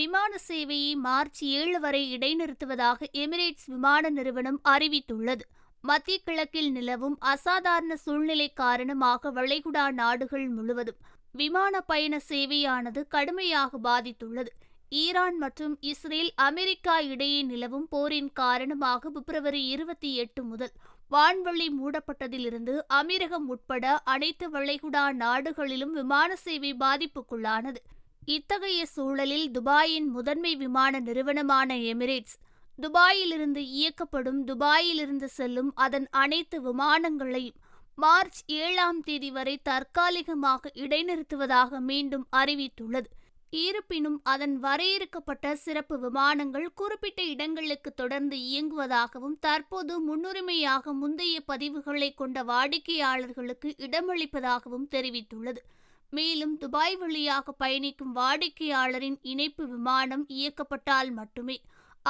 விமான சேவையை மார்ச் 7 வரை இடைநிறுத்துவதாக எமிரேட்ஸ் விமான நிறுவனம் அறிவித்துள்ளது. மத்திய கிழக்கில் நிலவும் அசாதாரண சூழ்நிலை காரணமாக வளைகுடா நாடுகள் முழுவதும் விமான பயண சேவையானது கடுமையாக பாதித்துள்ளது. ஈரான் மற்றும் இஸ்ரேல் அமெரிக்கா இடையே நிலவும் போரின் காரணமாக பிப்ரவரி 28 முதல் வான்வழி மூடப்பட்டதிலிருந்து அமீரகம் உட்பட அனைத்து வளைகுடா நாடுகளிலும் விமான சேவை பாதிப்புக்குள்ளானது. இத்தகைய சூழலில் துபாயின் முதன்மை விமான நிறுவனமான எமிரேட்ஸ் துபாயிலிருந்து இயக்கப்படும் துபாயிலிருந்து செல்லும் அதன் அனைத்து விமானங்களையும் மார்ச் 7 வரை தற்காலிகமாக இடைநிறுத்துவதாக மீண்டும் அறிவித்துள்ளது. இருப்பினும் அதன் வரையறுக்கப்பட்ட சிறப்பு விமானங்கள் குறிப்பிட்ட இடங்களுக்கு தொடர்ந்து இயங்குவதாகவும் தற்போது முன்னுரிமையாக முந்தைய பதிவுகளை கொண்ட வாடிக்கையாளர்களுக்கு இடமளிப்பதாகவும் தெரிவித்துள்ளது. மேலும் துபாய் வழியாக பயணிக்கும் வாடிக்கையாளரின் இணைப்பு விமானம் இயக்கப்பட்டால் மட்டுமே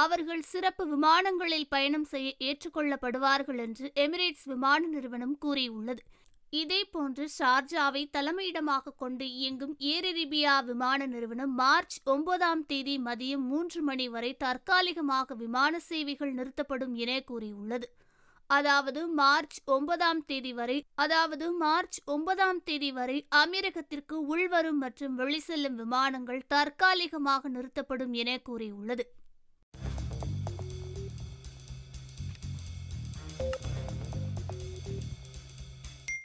அவர்கள் சிறப்பு விமானங்களில் பயணம் செய்ய ஏற்றுக்கொள்ளப்படுவார்கள் என்று எமிரேட்ஸ் விமான நிறுவனம் கூறியுள்ளது. இதேபோன்று ஷார்ஜாவை தலைமையிடமாக கொண்டு இயங்கும் ஏர் அரேபியா விமான நிறுவனம் மார்ச் 9 மதியம் 3 மணி வரை தற்காலிகமாக விமான சேவைகள் நிறுத்தப்படும் என கூறியுள்ளது. அதாவது மார்ச் 9 வரை அமீரகத்திற்கு உள்வரும் மற்றும் வெளிசெல்லும் விமானங்கள் தற்காலிகமாக நிறுத்தப்படும் என கூறியுள்ளது.